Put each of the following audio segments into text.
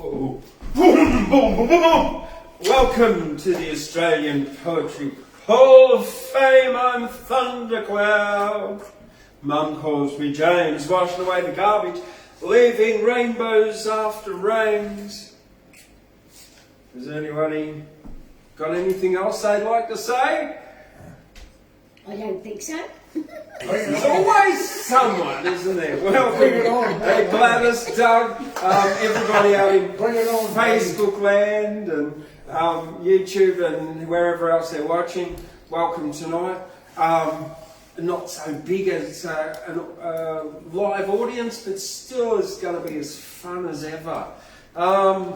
Oh, boom, boom, boom, boom, boom. Welcome to the Australian Poetry Hall of Fame. I'm Thundercloud. Mum calls me James, washing away the garbage, leaving rainbows after rains. Has anybody got anything else they'd like to say? I don't think so. There's always someone, isn't there? Welcome, Gladys, Doug, everybody out in Facebook land and YouTube and wherever else they're watching. Welcome tonight. Not so big as a live audience, but still is going to be as fun as ever. I'm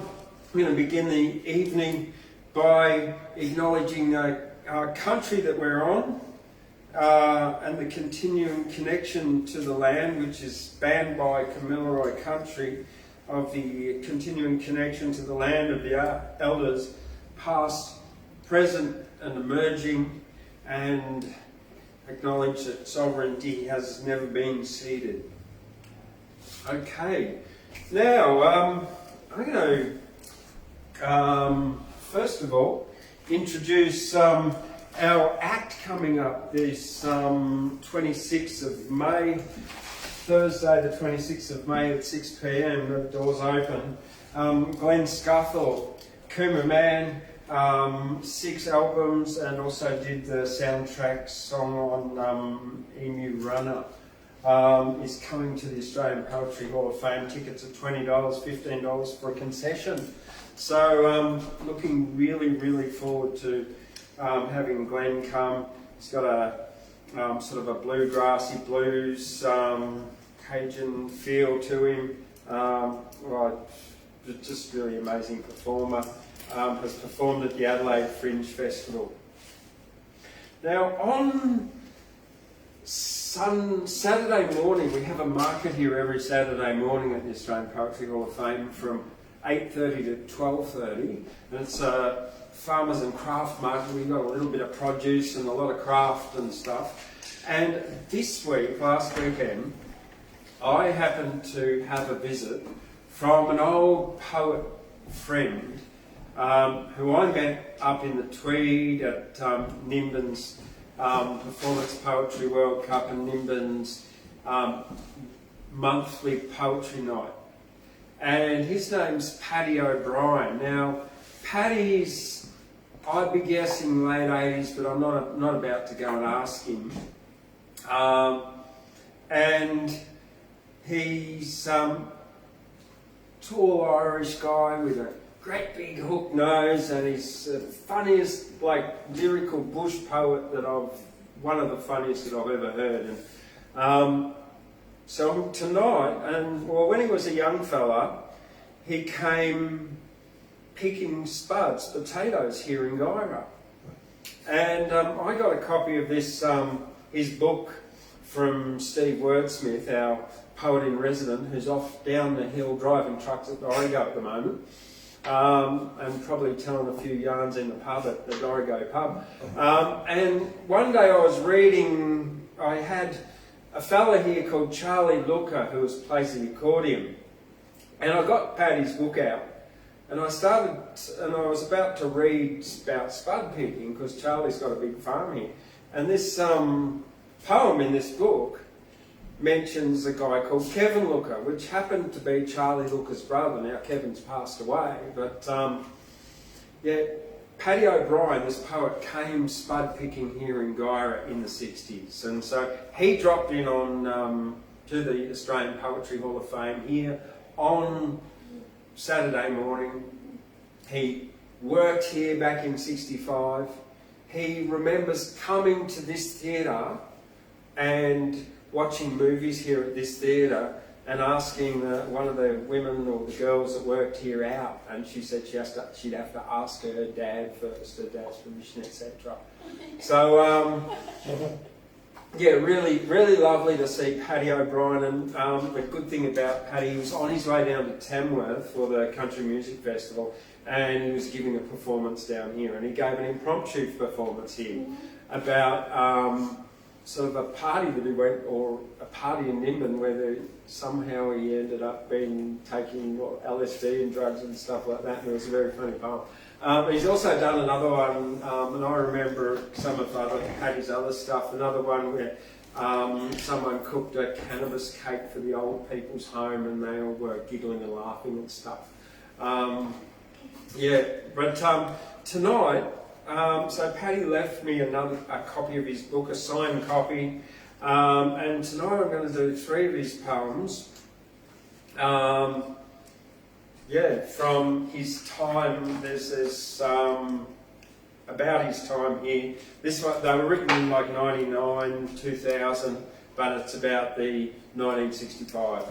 going to begin the evening by acknowledging our country that we're on. And the continuing connection to the land, which is banned by Kamilaroi country, of the continuing connection to the land of the elders, past, present and emerging, and acknowledge that sovereignty has never been ceded. Okay, now I'm going to first of all introduce our act coming up this 26th of May, Thursday the 26th of May at 6 p.m, the doors open. Glenn Scuthell, Coomer Man, 6 albums, and also did the soundtrack song on Emu Runner, is coming to the Australian Poetry Hall of Fame. Tickets are $20, $15 for a concession. So looking really forward to having Glenn come. He's got a sort of a bluegrassy blues Cajun feel to him. Well, just really amazing performer. Has performed at the Adelaide Fringe Festival. Now on Saturday morning, we have a market here every Saturday morning at the Australian Poetry Hall of Fame from 8:30 to 12:30, and it's a farmers and craft market. We've got a little bit of produce and a lot of craft and stuff. And this week, last weekend, I happened to have a visit from an old poet friend who I met up in the Tweed at Nimbin's Performance Poetry World Cup and Nimbin's monthly poetry night. And his name's Paddy O'Brien. Now, Paddy's, I'd be guessing late 80s, but I'm not about to go and ask him. And he's tall Irish guy with a great big hook nose, and he's the funniest, lyrical bush poet one of the funniest that I've ever heard. And so tonight, when he was a young fella, he came picking spuds, potatoes here in Guyra. And I got a copy of this, his book from Steve Wordsmith, our poet in resident, who's off down the hill driving trucks at Origo at the moment, and probably telling a few yarns in the pub at the Origo pub. And one day I was reading, I had a fella here called Charlie Looker who was playing the accordion. And I got Paddy's book out, and I was about to read about spud picking, because Charlie's got a big farm here. And this poem in this book mentions a guy called Kevin Looker, which happened to be Charlie Looker's brother. Now Kevin's passed away, but Paddy O'Brien, this poet, came spud picking here in Guyra in the 60s. And so he dropped in on to the Australian Poetry Hall of Fame here on Saturday morning. He worked here back in 65. He remembers coming to this theatre and watching movies here at this theatre and asking one of the women or the girls that worked here out, and she said she'd have to ask her dad first, her dad's permission, etc. So really lovely to see Paddy O'Brien. And the good thing about Paddy, he was on his way down to Tamworth for the Country Music Festival, and he was giving a performance down here, and he gave an impromptu performance here about sort of a party that he went, or a party in Nimbin where somehow he ended up taking LSD and drugs and stuff like that, and it was a very funny poem. He's also done another one, and I remember some of Paddy's other stuff, another one where someone cooked a cannabis cake for the old people's home and they all were giggling and laughing and stuff. Tonight, so Paddy left me a copy of his book, a signed copy, and tonight I'm going to do 3 of his poems. From his time. There's about his time here. This one, they were written in like 99, 2000, but it's about the 1965.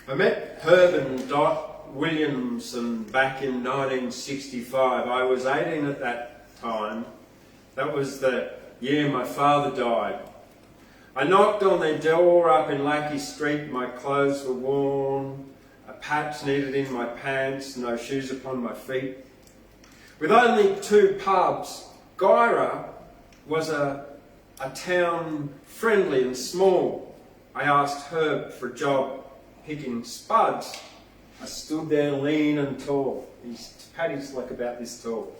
I met Herb and Dot Williamson back in 1965. I was 18 at that time. That was the year my father died. I knocked on their door up in Lackey Street. My clothes were worn, a patch needed in my pants, no shoes upon my feet. With only 2 pubs, Gyra was a town friendly and small. I asked Herb for a job picking spuds. I stood there lean and tall. Paddy's like about this tall.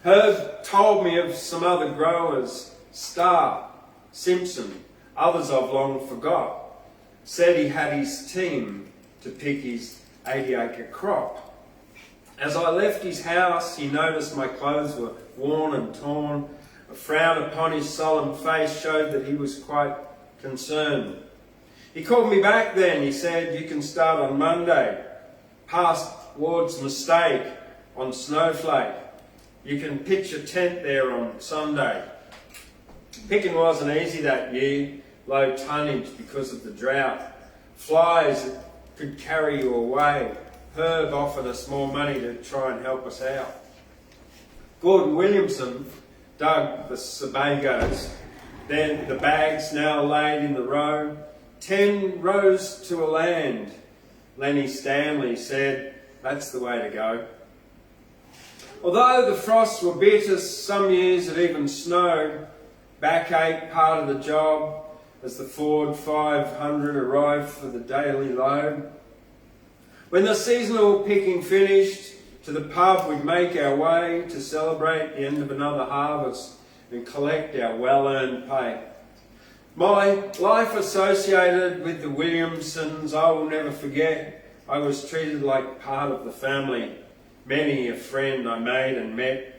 Herb told me of some other growers, Starr, Simpson, others I've long forgot. Said he had his team to pick his 80-acre crop. As I left his house, he noticed my clothes were worn and torn. A frown upon his solemn face showed that he was quite concerned. He called me back then. He said, "You can start on Monday. Past Ward's Mistake on Snowflake. You can pitch a tent there on Sunday." Picking wasn't easy that year, low tonnage because of the drought. Flies could carry you away. Herb offered us more money to try and help us out. Gordon Williamson dug the sabagos, then the bags now laid in the row. 10 rows to a land. Lenny Stanley said, "That's the way to go." Although the frosts were bitter, some years it even snowed. Backache part of the job as the Ford 500 arrived for the daily load. When the seasonal picking finished, to the pub we'd make our way to celebrate the end of another harvest and collect our well-earned pay. My life associated with the Williamsons I will never forget. I was treated like part of the family. Many a friend I made and met.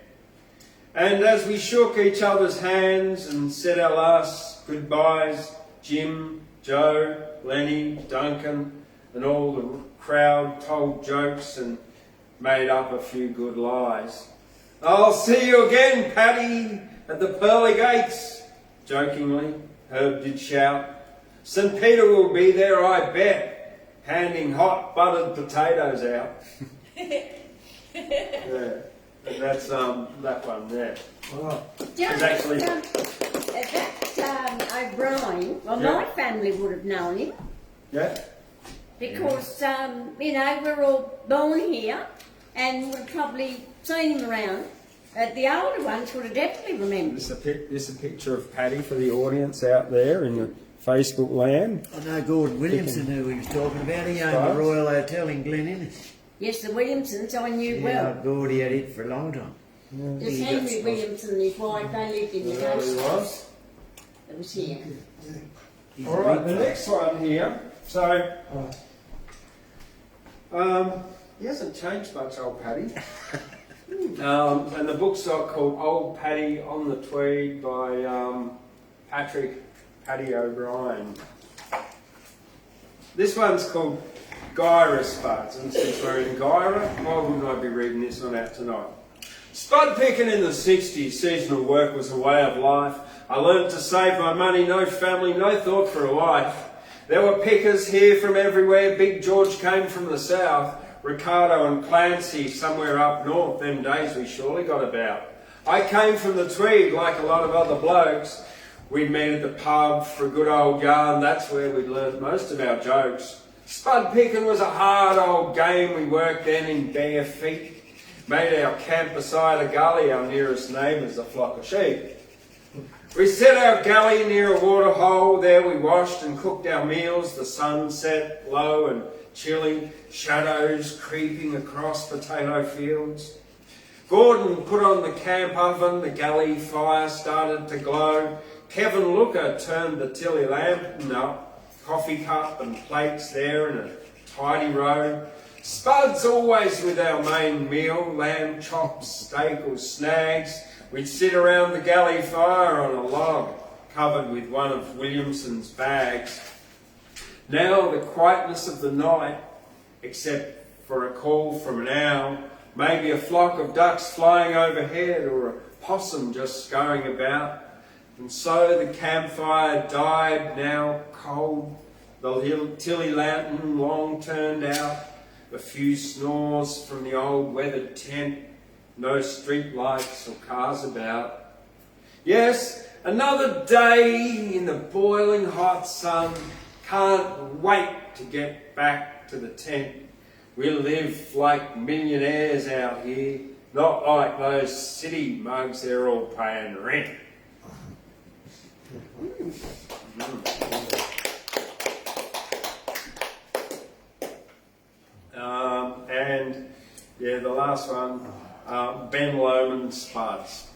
And as we shook each other's hands and said our last goodbyes, Jim, Joe, Lenny, Duncan, and all the crowd told jokes and made up a few good lies. "I'll see you again, Paddy, at the pearly gates," jokingly Herb did shout. "St. Peter will be there, I bet, handing hot buttered potatoes out." Yeah. And that's that one there. Oh. It's actually O'Brien. Well, yeah. My family would have known him. Yeah. Because we're all born here, and would have probably seen him around. The older ones would have definitely remembered. This is a picture of Paddy for the audience out there in the Facebook land. I know Gordon Williamson, who he was talking about. He owned the Royal Hotel in Glen Innes. Yes, the Williamsons I knew well. Yeah, Gordy had it for a long time. Yeah. There's Henry Williamson and his wife, they lived in the ghost house. It was here. Alright, the next one here. So, he hasn't changed much, old Paddy. And the book's called Old Paddy on the Tweed by Paddy O'Brien. This one's called Gyra Spuds, and since we're in Gyra, why wouldn't I be reading this one out tonight? Spud picking in the 60s, seasonal work was a way of life. I learned to save my money, no family, no thought for a wife. There were pickers here from everywhere. Big George came from the south. Ricardo and Clancy somewhere up north. Them days we surely got about. I came from the Tweed like a lot of other blokes. We'd meet at the pub for a good old yarn. That's where we'd learnt most of our jokes. Spud picking was a hard old game. We worked then in bare feet. made our camp beside a gully. Our nearest neighbour's a flock of sheep. We set our galley near a water hole. There we washed and cooked our meals. The sun set low and chilly, shadows creeping across potato fields. Gordon put on the camp oven. The galley fire started to glow. Kevin Looker turned the tilly lantern up. Coffee cup and plates there in a tidy row. Spud's always with our main meal, lamb chops, steak or snags. We'd sit around the galley fire on a log, covered with one of Williamson's bags. Now the quietness of the night, except for a call from an owl, maybe a flock of ducks flying overhead or a possum just scurrying about. And so the campfire died, now cold, the little tilly lantern long turned out, a few snores from the old weathered tent, no street lights or cars about. Yes, another day in the boiling hot sun. Can't wait to get back to the tent. We live like millionaires out here, not like those city mugs, they're all paying rent. And yeah, the last one, Ben Lomond Spuds.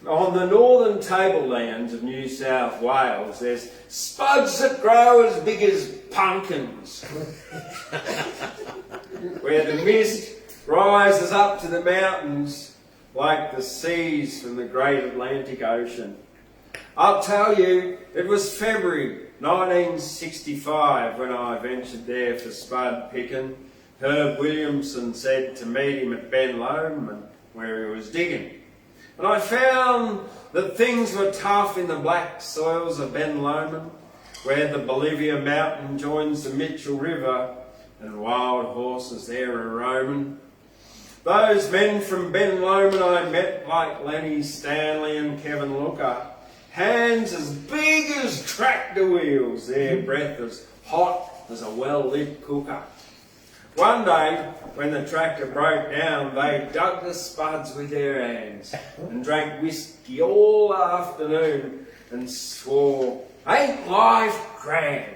On the northern tablelands of New South Wales, there's spuds that grow as big as pumpkins, where the mist rises up to the mountains like the seas from the great Atlantic Ocean. I'll tell you, it was February 1965 when I ventured there for spud picking. Herb Williamson said to meet him at Ben Lomond where he was digging. And I found that things were tough in the black soils of Ben Lomond, where the Bolivia mountain joins the Mitchell River and wild horses there are roaming. Those men from Ben Lomond I met, like Lenny Stanley and Kevin Looker, hands as big as tractor wheels, their breath as hot as a well-lit cooker. One day, when the tractor broke down, they dug the spuds with their hands and drank whiskey all afternoon and swore, "Ain't life grand?"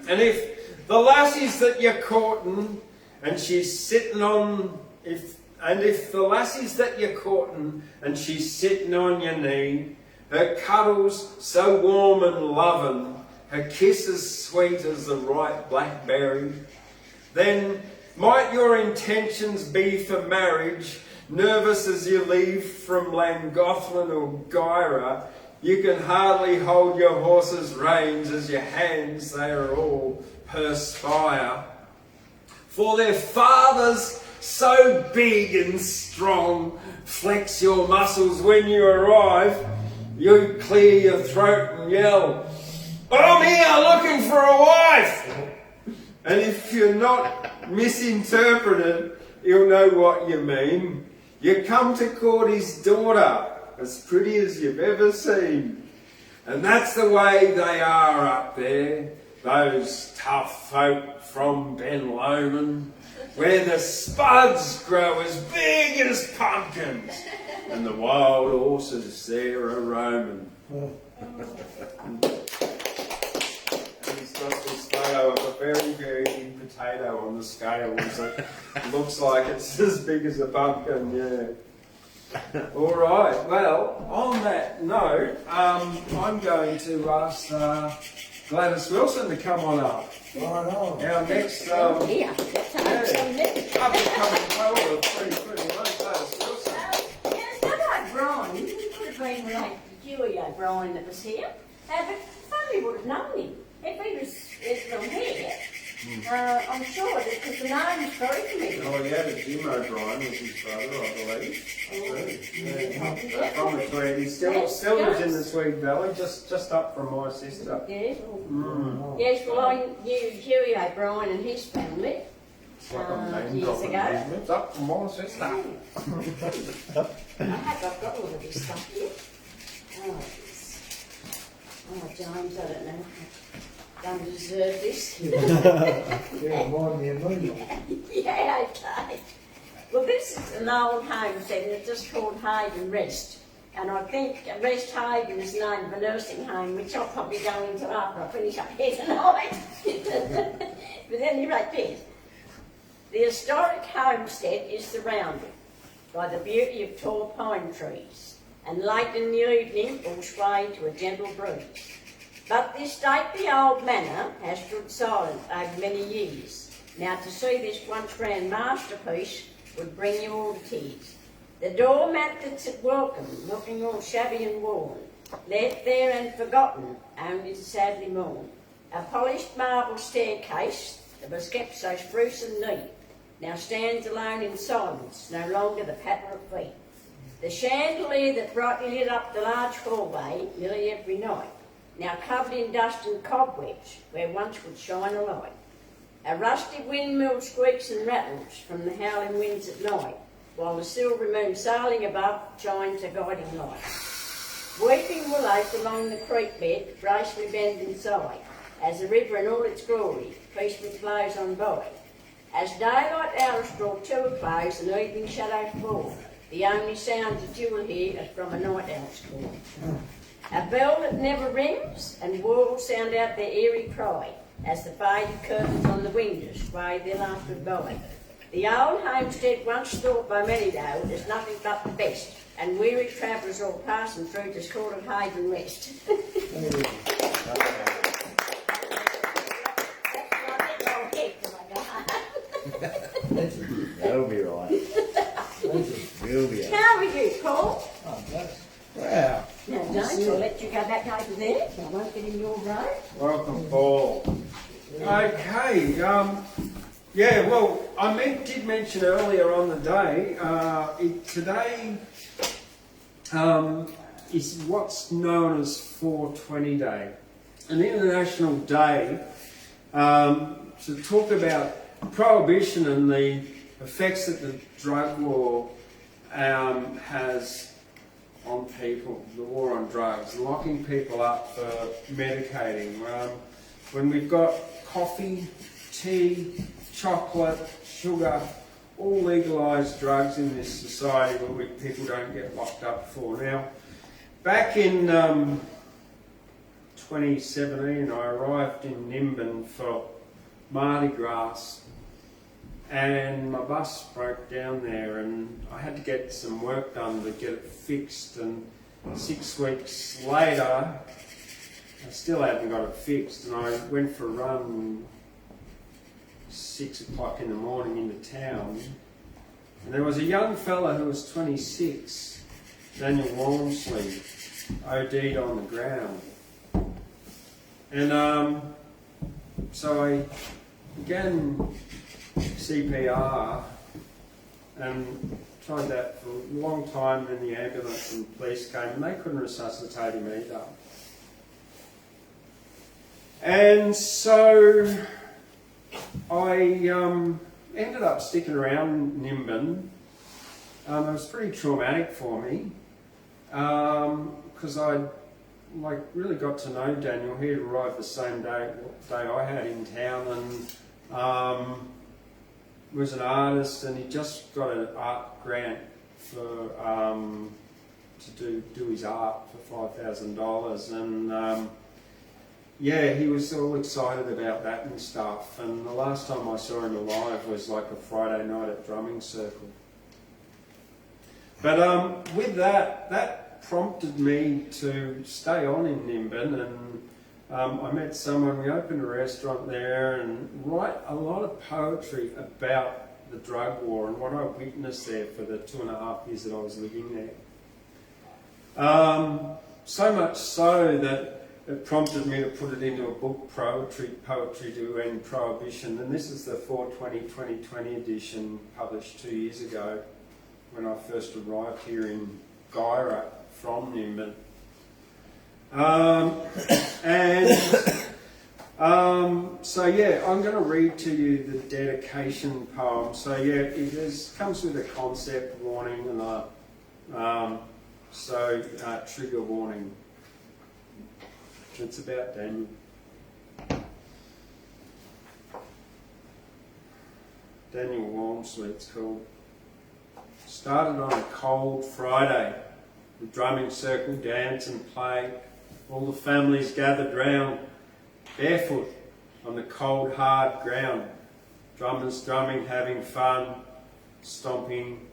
And if the lassie's that you're courting and she's sitting on, if the lassie's that you're courting and she's sitting on your knee, her cuddles so warm and loving, her kisses sweet as the ripe blackberry, then might your intentions be for marriage, nervous as you leave from Llangollen or Gyra, you can hardly hold your horse's reins as your hands, they are all perspire. For their fathers, so big and strong, flex your muscles when you arrive. You clear your throat and yell, "I'm here looking for a wife!" And if you're not misinterpreted, he'll know what you mean. You come to court his daughter, as pretty as you've ever seen. And that's the way they are up there, those tough folk from Ben Lomond, where the spuds grow as big as pumpkins and the wild horses there are roaming. And he's got this photo of a very, very big potato on the scales. It looks like it's as big as a pumpkin, yeah. All right, well, on that note, I'm going to ask Gladys Wilson to come on up. Right on. Our next Let's have some minutes. up-and-coming poet of pretty much, Gladys Wilson. It's not O'Brien. He could have been related to Dewey O'Brien that was here. But somebody would have known him. If he was from here, I'm sure that because the name's very familiar. Oh, he had a Jim O'Brien with his brother, I believe. Yeah. From the Tweed. He still lives in the Tweed Valley, just up from my sister. Yes. Yes, well, I knew Dewey O'Brien and his family years ago. It's up from my sister. I have got all of this stuff here. Oh, James, I don't know. Don't deserve this. Yeah, mind me a minute. Yeah, okay. Well, this is an old homestead and it's just called Hayden Rest. And I think Rest Hayden is the name of a nursing home, which I'll probably go into after I finish up here tonight. But anyway, yes. The historic homestead is surrounded by the beauty of tall pine trees, and late in the evening all sway to a gentle breeze. But this stately old manor has stood silent over many years. Now to see this once grand masterpiece would bring you all to tears. The doormat that's at welcome, looking all shabby and worn, left there and forgotten, only to sadly mourn. A polished marble staircase that was kept so spruce and neat, now stands alone in silence, no longer the patter of feet. The chandelier that brightly lit up the large hallway nearly every night, now covered in dust and cobwebs, where once would shine a light. A rusty windmill squeaks and rattles from the howling winds at night, while the silver moon sailing above shines a guiding light. Weeping willows along the creek bed gracefully bend inside, as the river in all its glory peacefully flows on by. As daylight hours draw to a close and evening shadows fall, the only sounds that you will hear are from a night owl's call. A bell that never rings, and wolves sound out their eerie cry, as the faded curtains on the windows sway their last goodbye. The old homestead, once thought by many though, is nothing but the best, and weary travellers all passing through just call it Hayden Rest. That'll be right. We'll be right. How are you, Paul? Oh, bless. Wow. Now, James, I'll let you go back over there. I won't get in your road. Welcome, Paul. Okay, yeah, well, did mention earlier on the day, today is what's known as 420 Day, an international day to talk about Prohibition and the effects that the drug law has on people, the war on drugs, locking people up for medicating. When we've got coffee, tea, chocolate, sugar, all legalised drugs in this society where people don't get locked up for. Now, back in 2017, I arrived in Nimbin for Mardi Gras, and my bus broke down there and I had to get some work done to get it fixed, and 6 weeks later I still hadn't got it fixed, and I went for a run 6 o'clock in the morning into town, and there was a young fella who was 26, Daniel Longsleeve, OD'd on the ground. And so I began CPR and tried that for a long time, and the ambulance and police came and they couldn't resuscitate him either. And so I ended up sticking around Nimbin. It was pretty traumatic for me because I really got to know Daniel. He had arrived the same day I had in town, and was an artist, and he just got an art grant for to do his art for $5,000, and yeah, he was all excited about that and stuff. And the last time I saw him alive was like a Friday night at Drumming Circle. But with that prompted me to stay on in Nimbin, and I met someone, we opened a restaurant there, and write a lot of poetry about the drug war and what I witnessed there for the 2.5 years that I was living there. So much so that it prompted me to put it into a book, Poetry to End Prohibition, and this is the 4/20/2020 edition, published 2 years ago when I first arrived here in Guyra from Nimbin. So yeah, I'm going to read to you the dedication poem. So yeah, it comes with a concept warning and trigger warning. It's about Daniel. Daniel Longsleeve, it's called. Started on a cold Friday. The drumming circle, dance and play. All the families gathered round, barefoot on the cold, hard ground. Drummers drumming, having fun, stomping.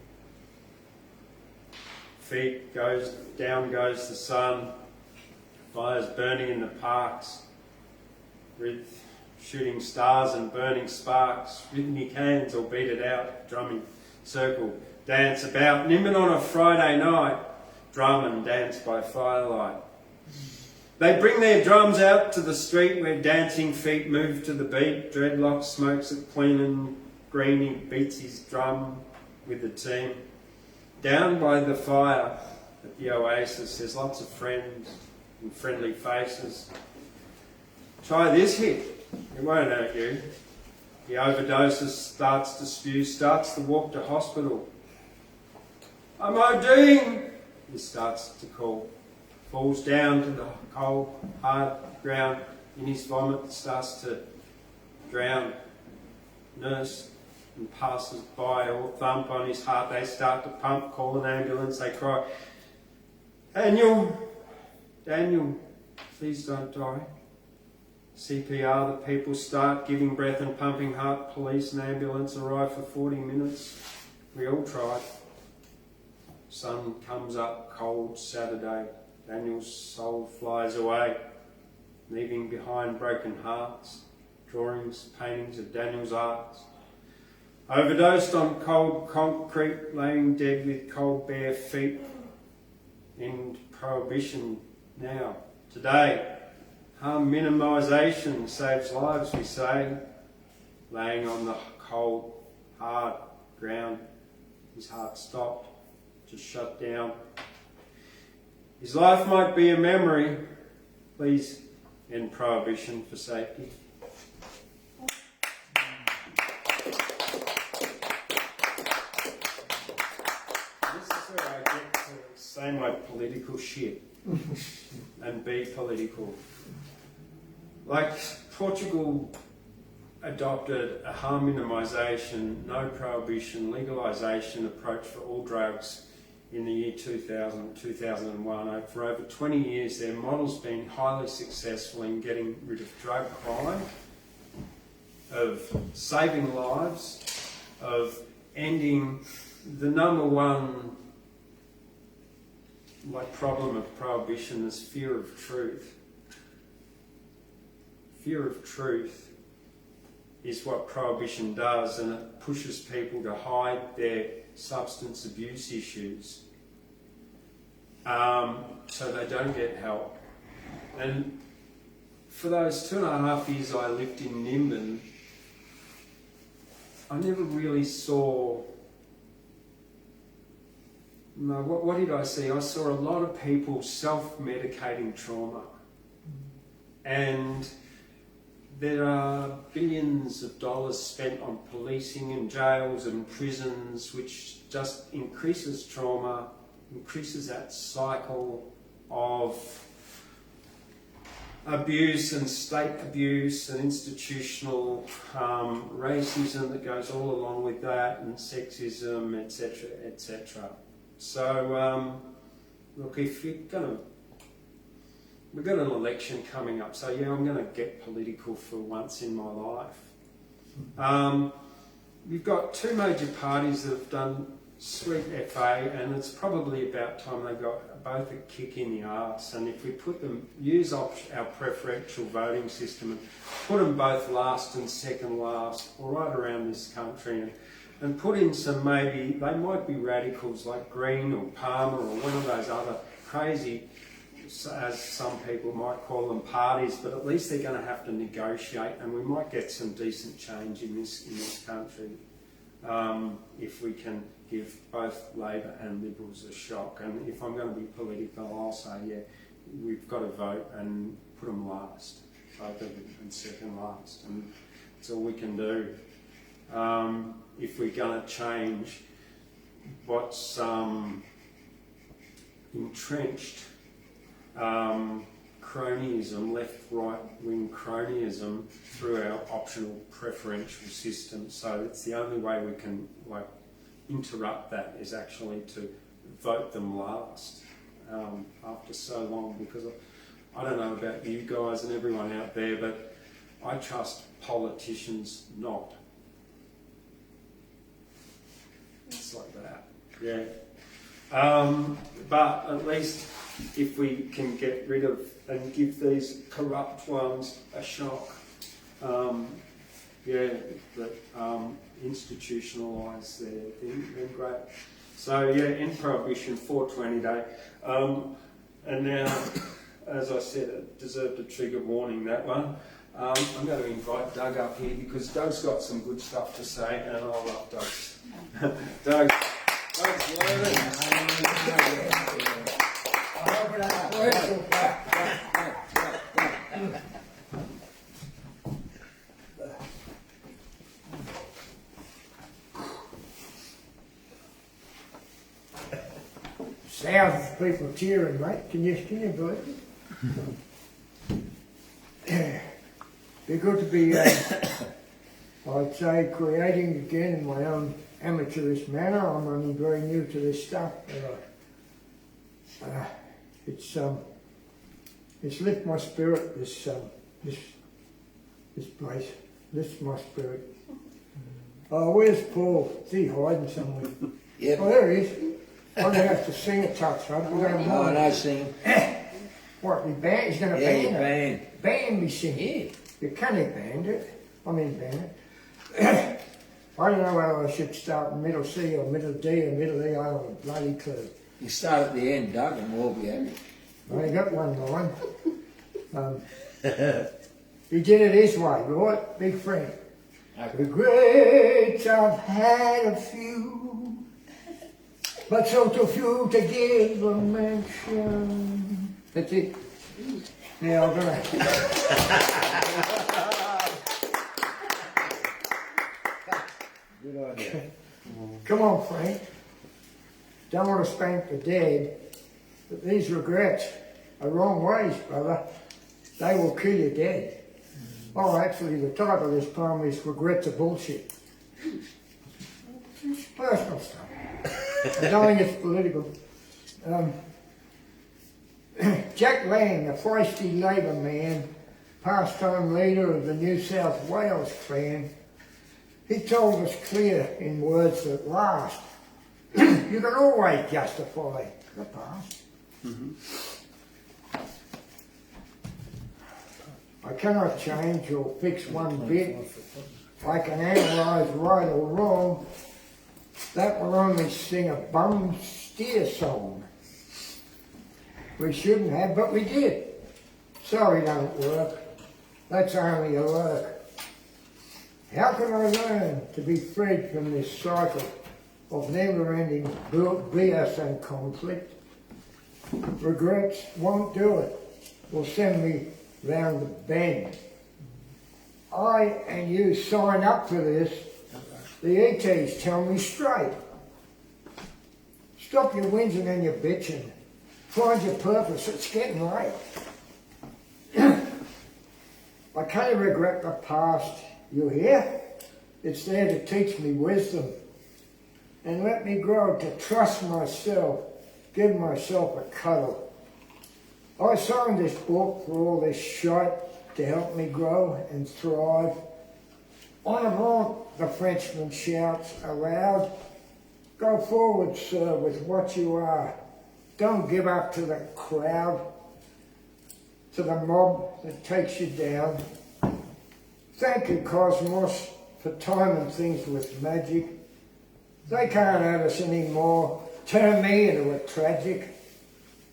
Feet goes, down goes the sun. Fires burning in the parks. With shooting stars and burning sparks. Rhythmic hands all beat it out. Drumming circle, dance about. And even on a Friday night, drum and dance by firelight. They bring their drums out to the street where dancing feet move to the beat. Dreadlock smokes it clean and green. He beats his drum with the team. Down by the fire at the oasis, there's lots of friends and friendly faces. Try this hit, it won't hurt you. He overdoses, starts to spew, starts to walk to hospital. I'm ODing, he starts to call. Falls down to the cold, hard ground. In his vomit, starts to drown. Nurse and passers by all thump on his heart. They start to pump, call an ambulance. They cry, Daniel, please don't die. CPR, the people start giving breath and pumping heart. Police and ambulance arrive for 40 minutes. We all tried. Sun comes up, cold Saturday. Daniel's soul flies away, leaving behind broken hearts, drawings, paintings of Daniel's arts. Overdosed on cold concrete, laying dead with cold bare feet. End Prohibition now, today. Harm minimisation saves lives, we say. Laying on the cold, hard ground, his heart stopped, just shut down. His life might be a memory. Please end Prohibition for safety. This is where I get to say my political shit and be political. Like Portugal adopted a harm minimisation, no prohibition, legalisation approach for all drugs in the year 2000, 2001. For over 20 years, their model's been highly successful in getting rid of drug crime, of saving lives, of ending the number one problem of prohibition is fear of truth. Fear of truth is what prohibition does, and it pushes people to hide their substance abuse issues so they don't get help. And for those 2.5 years I lived in Nimbin, I never really saw... No, what did I see? I saw a lot of people self-medicating trauma. And there are billions of dollars spent on policing and jails and prisons, which just increases trauma, increases that cycle of abuse and state abuse and institutional racism that goes all along with that, and sexism, etc., etc. So, look, if you're going to... We've got an election coming up, so yeah, I'm going to get political for once in my life. We've got two major parties that have done sweet FA, and it's probably about time they got both a kick in the arse. And if we use our preferential voting system and put them both last and second last, all right around this country, and put in some, maybe, they might be radicals like Green or Palmer or one of those other crazy, as some people might call them, parties, but at least they're going to have to negotiate, and we might get some decent change in this country if we can give both Labor and Liberals a shock. And if I'm going to be political, I'll say, yeah, we've got to vote and put them last, both of them, and second last, and that's all we can do. If we're going to change what's entrenched cronyism, left-right-wing cronyism through our optional preferential system. So it's the only way we can interrupt that is actually to vote them last after so long, because I don't know about you guys and everyone out there, but I trust politicians not. It's like that, yeah. But at least if we can get rid of and give these corrupt ones a shock, that institutionalise their thing, then great. So yeah, end Prohibition, 420 day. And now, as I said, it deserved a trigger warning, that one. I'm going to invite Doug up here because Doug's got some good stuff to say, and I love Doug's. Doug's learning. Thousands of people cheering, mate. Can you believe it? Be good to be, I'd say, creating again in my own amateurish manner. I'm only very new to this stuff, but it's lifted my spirit. This place lifts my spirit. Oh, where's Paul? Is he hiding somewhere? Yep. Oh, there he is. I'm going to have to sing a touch, right? We're going to Oh, no singing. What, we band? He's going to Yeah, band it? Band me singing? Yeah. You can't band it. I mean band it. I don't know whether I should start middle C or middle D or middle E. I don't have a bloody clue. You start at the end, Doug, and we'll be happy. I only got one line. He did it his way, right? Big friend. Regrets I've had a few, but so too few to give a mention. That's it. Yeah, I'm gonna. Good idea. Come on, Frank. Don't want to spank the dead, but these regrets are wrong ways, brother. They will kill you dead. Oh, actually, the title of this poem is Regrets Are Bullshit. Personal stuff. I don't think it's political. Jack Lang, a feisty Labour man, pastime leader of the New South Wales clan, he told us clear in words that last, you can always justify the past. I cannot change or fix one bit. I can analyse right or wrong. That will only sing a bum steer song. We shouldn't have, but we did. Sorry, don't work. That's only a lurk. How can I learn to be freed from this cycle of never-ending BS and conflict? Regrets won't do it. Will send me round the bend. I and you sign up for this. The ETs tell me straight. Stop your whinging and your bitching. Find your purpose. It's getting late. I can't regret the past. You hear? It's there to teach me wisdom and let me grow to trust myself, give myself a cuddle. I signed this book for all this shite to help me grow and thrive. En avant, the Frenchman shouts aloud. Go forward, sir, with what you are. Don't give up to the crowd, to the mob that takes you down. Thank you, Cosmos, for timing things with magic. They can't have us anymore. Turn me into a tragic.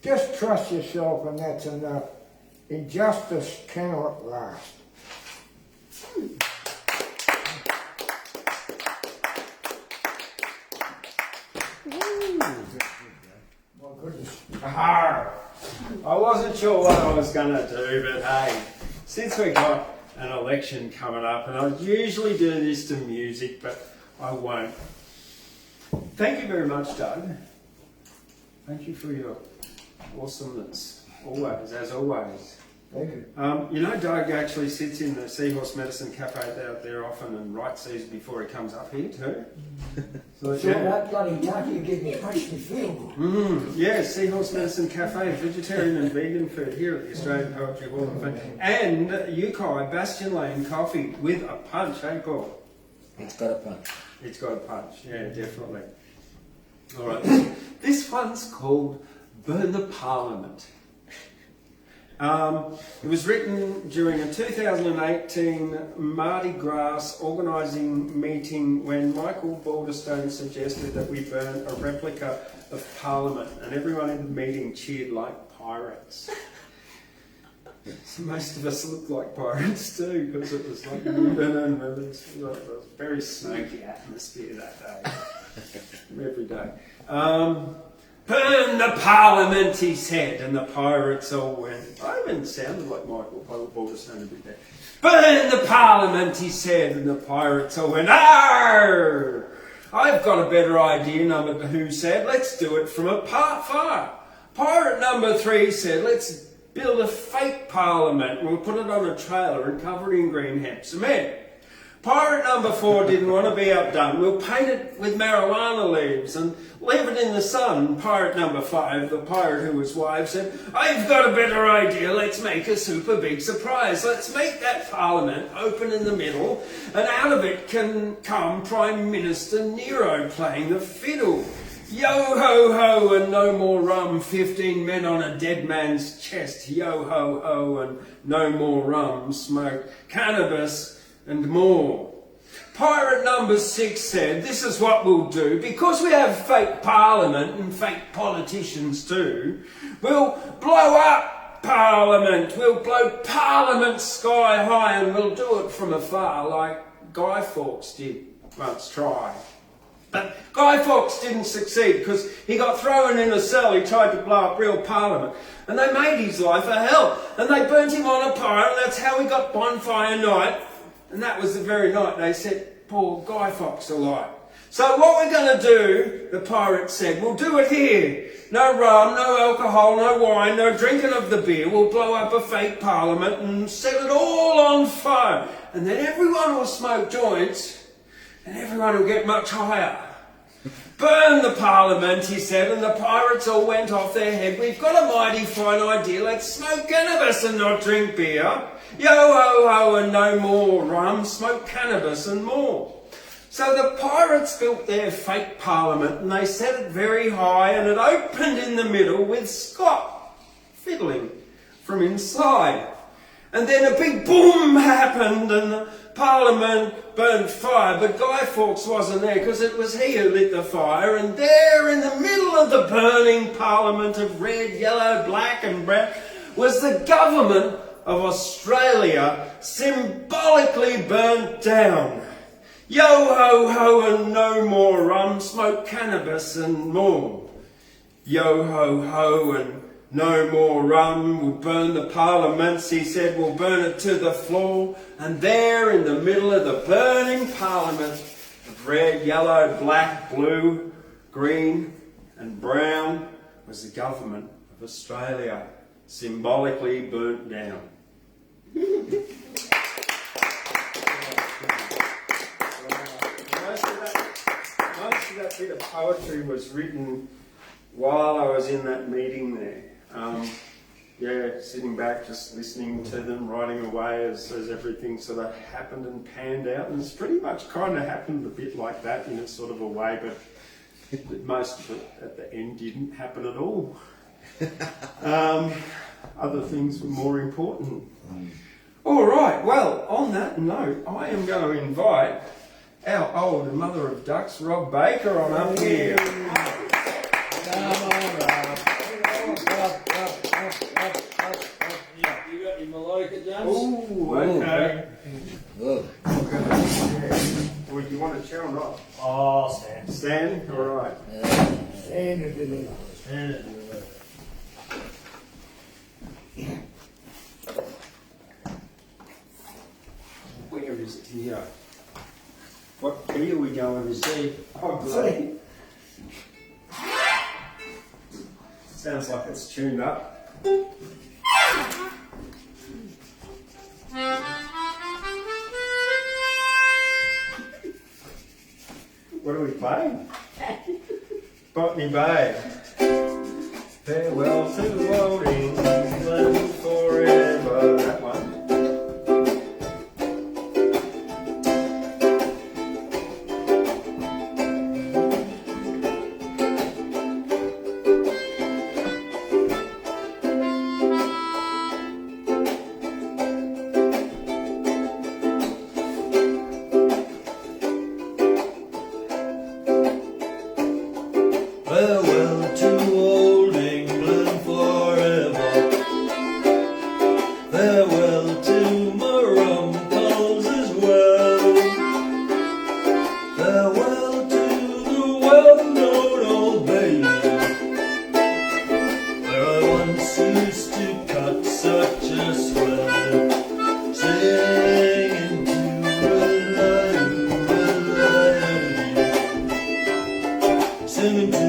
Just trust yourself and that's enough. Injustice cannot last. My goodness. I wasn't sure what I was going to do, but hey, since we got an election coming up, and I usually do this to music, but I won't. Thank you very much, Doug. Thank you for your awesomeness, always, as always. Thank you. You know, Doug actually sits in the Seahorse Medicine Cafe out there often and writes these before he comes up here too. So, So that bloody yucky give me makes me feel good. Yeah, Seahorse Medicine Cafe, vegetarian and vegan food here at the Australian Poetry Hall of Fame. And Yukai Bastion Lane coffee with a punch, hey Paul? It's got a punch. It's got a punch, yeah, definitely. All right, this one's called Burn the Parliament. It was written during a 2018 Mardi Gras organising meeting when Michael Balderstone suggested that we burn a replica of Parliament, and everyone in the meeting cheered like pirates. So most of us looked like pirates too, because it was like moving and moving. It was a very smoky atmosphere that day, every day. Burn the Parliament, he said, and the pirates all went. I even sounded like Michael Balderstone a bit there. Burn the Parliament, he said, and the pirates all went, Arr! I've got a better idea, number 2 said. Let's do it from a fire. Pirate number 3 said, let's build a fake Parliament and we'll put it on a trailer and cover it in green hemp cement. Pirate number 4 didn't want to be outdone. We'll paint it with marijuana leaves and leave it in the sun. Pirate number 5, the pirate who was wife, said, I've got a better idea. Let's make a super big surprise. Let's make that Parliament open in the middle, and out of it can come Prime Minister Nero playing the fiddle. Yo ho ho and no more rum, 15 men on a dead man's chest. Yo ho ho and no more rum, smoke cannabis and more. Pirate number 6 said, this is what we'll do. Because we have fake Parliament and fake politicians too, we'll blow up Parliament. We'll blow Parliament sky high, and we'll do it from afar like Guy Fawkes did once try. But Guy Fawkes didn't succeed because he got thrown in a cell. He tried to blow up real Parliament. And they made his life a hell. And they burnt him on a pyre, and that's how we got Bonfire Night. And that was the very night they set poor Guy Fawkes alight. So what we're going to do, the pirate said, we'll do it here. No rum, no alcohol, no wine, no drinking of the beer. We'll blow up a fake Parliament and set it all on fire. And then everyone will smoke joints and everyone will get much higher. Burn the Parliament, he said, and the pirates all went off their head. We've got a mighty fine idea. Let's smoke cannabis and not drink beer. Yo ho ho and no more rum, smoke cannabis and more. So the pirates built their fake Parliament and they set it very high, and it opened in the middle with Scott fiddling from inside. And then a big boom happened and the Parliament burned fire, but Guy Fawkes wasn't there because it was he who lit the fire. And there in the middle of the burning Parliament of red, yellow, black and brown was the government of Australia symbolically burnt down. Yo ho ho and no more rum, smoke cannabis and more. Yo ho ho and no more rum, we'll burn the parliaments, he said, we'll burn it to the floor. And there in the middle of the burning parliament of red, yellow, black, blue, green and brown was the government of Australia, symbolically burnt down. Most of that bit of poetry was written while I was in that meeting there. Sitting back, just listening to them, writing away as everything sort of happened and panned out. And it's pretty much kind of happened a bit like that in a sort of a way, but most of it at the end didn't happen at all. Other things were more important. All right, well, on that note, I am going to invite our old mother of ducks, Rob Baker, on up here. Come on, Rob. You got your Maloka done? Ooh, okay. Good. Would you want to chair or not? Oh, stand. Stand? All right. Stand it in it. Stand it. Where is it here? What key are we going to see? Oh, See? sounds like it's tuned up. are we playing? Botany Bay. Farewell to old England forever. That one. Farewell to old England forever. Farewell to my uncles as well. Farewell to the well-known Old Paddy, where I once used to cut such a swell, singing to a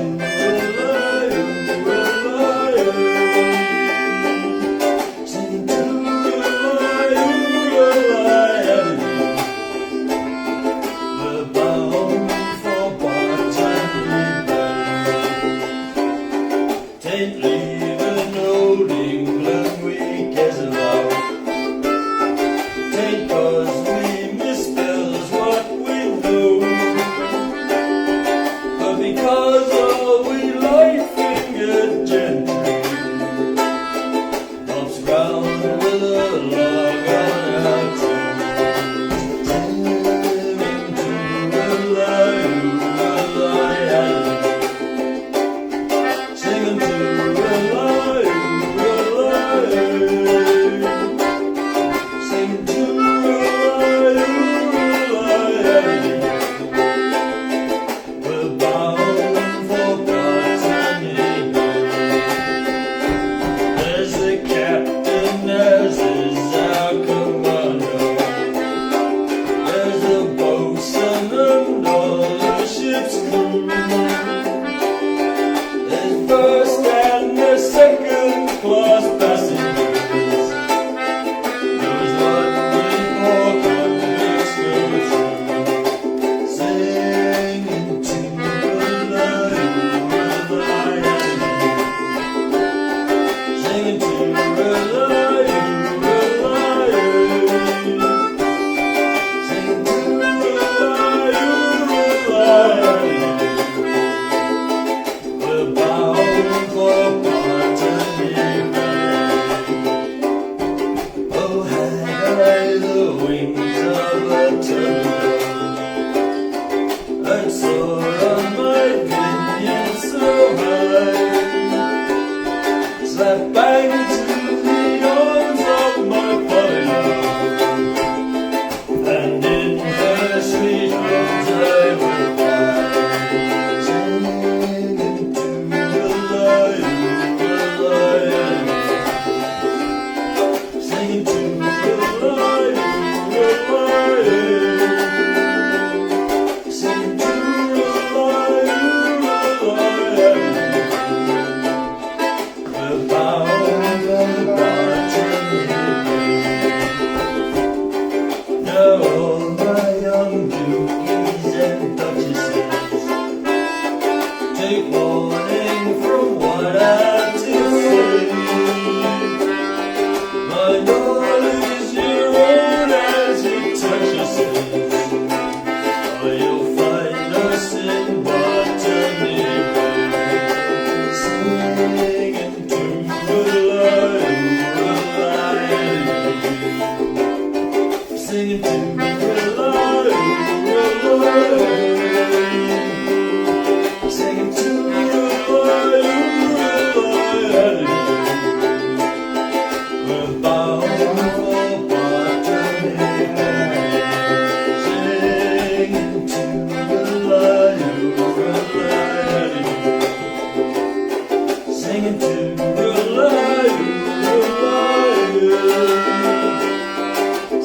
singing to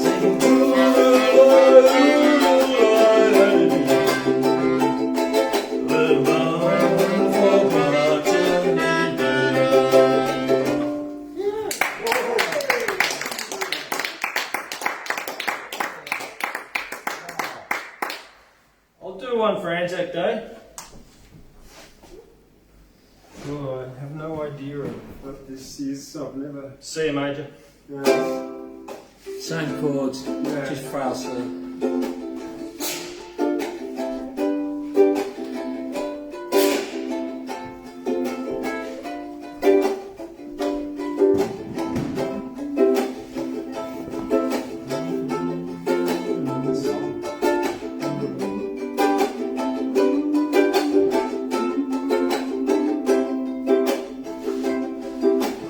singing to one for Anzac Day. Oh, I have no idea of what this is. I've never. C major. Same chords, Yeah. just frail C.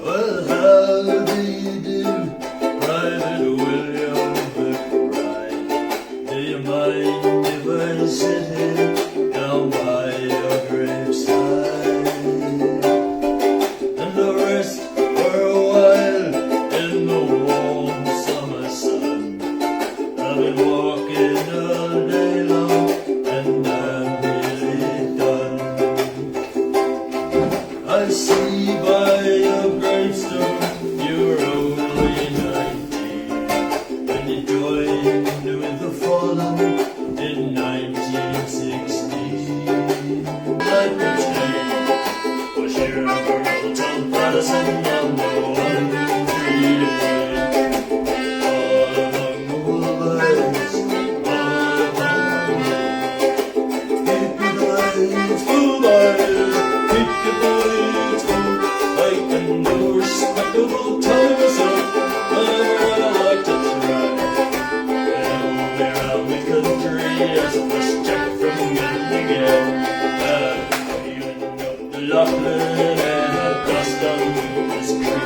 Well, how do you do, Private William McBride? Do you mind if I sit here down by your graveside and I rest for a while in the warm summer sun? I've been walking all day long and I'm nearly done. I see by your gravestone you're only 19 when you joined with the fallen in 1960. Like the day was here a girl told Madison on the 1 tree to play. All among the wolves, all among the keep your eyes full eyes, keep your eyes full. I can no respectable times whenever I like to try. And around the country as a first jack from Glendigan. Even up the Lachlan and a dust on this creek.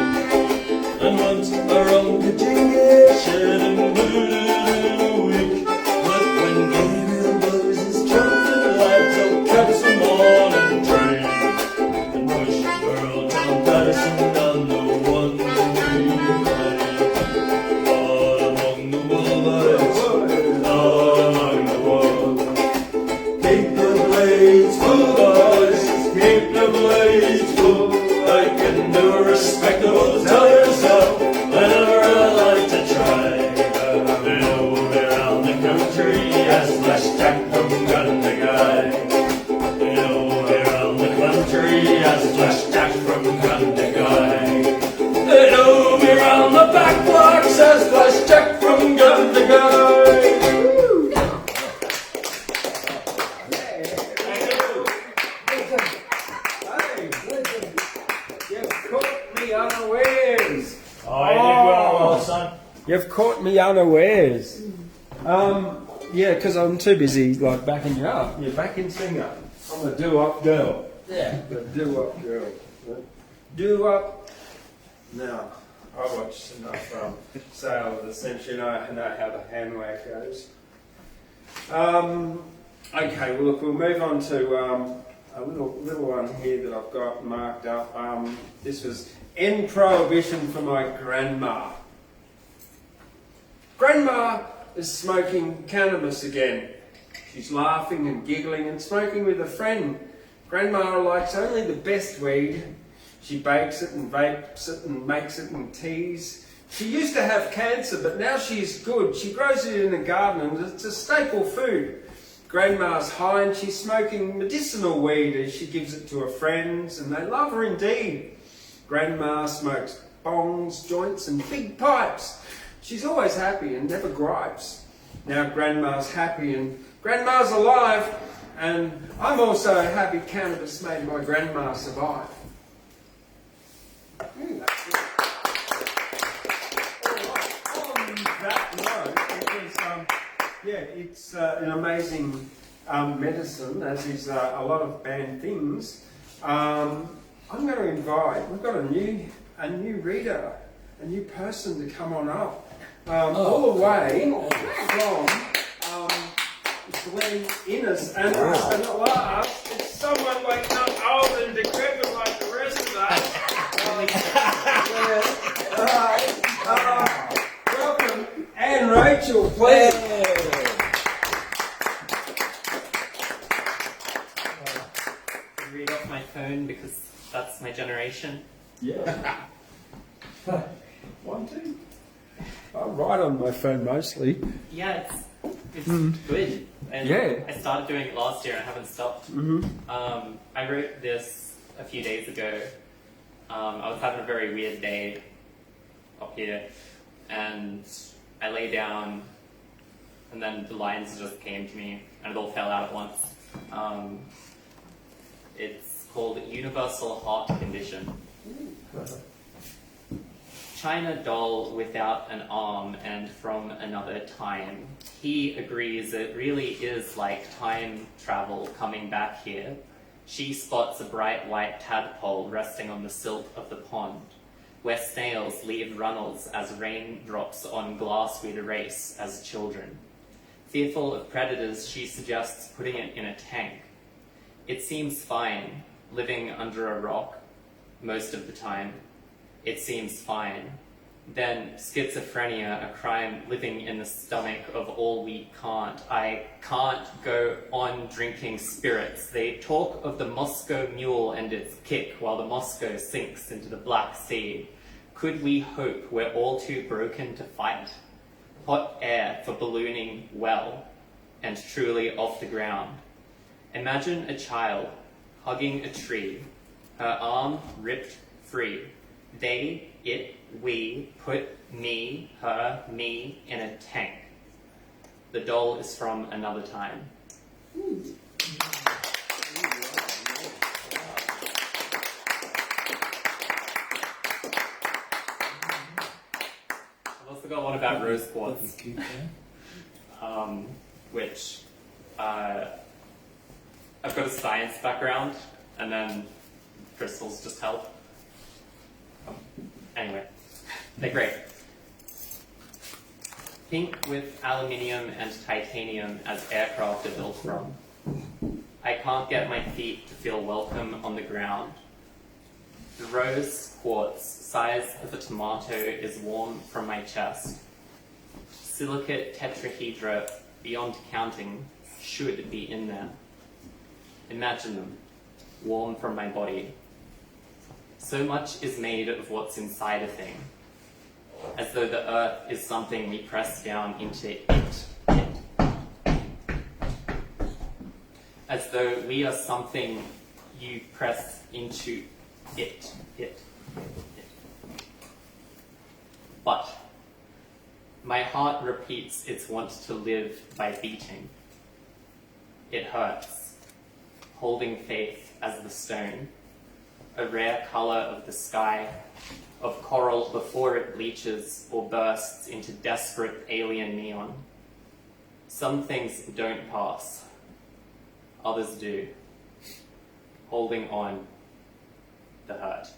And once around Virginia shed and booted in a week. But when Gabriel blows his trumpet, lads will catch them all in train. And push Earl Tom Patterson on the 1 tree lane. All among the wolves, all among the wolves. Keep the blades full, boys, keep the blades full. I can do a respectable tires up whenever I like to try. You know, around the country as Flash Jack from Gun the Guy. You know, around the country as Flash Jack from Gun the Guy. They know me round the back blocks as Flash Jack from Gun the Guy. Hey, you've caught me unawares. Oh, you did well, son. You've caught me unawares. Yeah, because I'm too busy like backing you up. You're backing singer. I'm a do-up girl. Yeah. The do-up girl. Do up. Now, I watched enough Sale of the Century. I know how the hand wave goes. Okay, well look, we'll move on to a little one here that I've got marked up. This was End Prohibition for my grandma. Grandma is smoking cannabis again. She's laughing and giggling and smoking with a friend. Grandma likes only the best weed. She bakes it and vapes it and makes it in teas. She used to have cancer, but now she's good. She grows it in the garden and it's a staple food. Grandma's high and she's smoking medicinal weed as she gives it to her friends, and they love her indeed. Grandma smokes bongs, joints and big pipes. She's always happy and never gripes. Now Grandma's happy and Grandma's alive, and I'm also happy cannabis made my grandma survive. On that note, it's an amazing medicine, as is a lot of banned things. I'm going to invite, we've got a new reader, a new person to come on up. All the way from Glen Innes, and at last, it's someone like not old and decrepit like the rest of us. Welcome, Anne Rachel, please. Read off my phone because that's my generation. Yeah. 1, 2. I write on my phone mostly. Yeah, It's good. And Yeah. I started doing it last year and I haven't stopped. I wrote this a few days ago. I was having a very weird day up here, and I lay down, and then the lines just came to me, and it all fell out at once. It's called Universal Heart Condition. China doll without an arm and from another time. He agrees it really is like time travel coming back here. She spots a bright white tadpole resting on the silt of the pond, where snails leave runnels as raindrops on glass we'd erase as children. Fearful of predators, she suggests putting it in a tank. It seems fine, living under a rock, most of the time. It seems fine. Then schizophrenia, a crime living in the stomach of all we can't. I can't go on drinking spirits. They talk of the Moscow mule and its kick while the Moscow sinks into the Black Sea. Could we hope we're all too broken to fight? Hot air for ballooning well and truly off the ground. Imagine a child hugging a tree, her arm ripped free. They, it, we put me, her, me in a tank. The doll is from another time. I've also got one about rose quartz, which I've got a science background, and then crystals just help. Anyway, they're great. Pink with aluminium and titanium as aircraft are built from. I can't get my feet to feel welcome on the ground. The rose quartz, size of a tomato, is warm from my chest. Silicate tetrahedra, beyond counting, should be in there. Imagine them, warm from my body. So much is made of what's inside a thing, as though the earth is something we press down into it. As though we are something you press into it. But my heart repeats its want to live by beating. It hurts, holding faith as the stone. A rare colour of the sky, of coral before it bleaches or bursts into desperate alien neon. Some things don't pass, others do. Holding on, the hurt.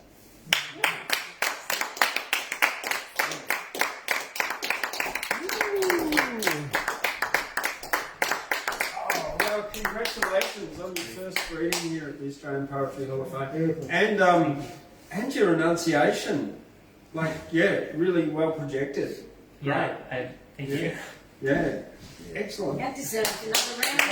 Well, congratulations on your first reading here at the Australian Poetry Hall of Fame. And your enunciation. Like, yeah, really well projected. Yeah, thank you. Yeah, excellent. That deserves another round.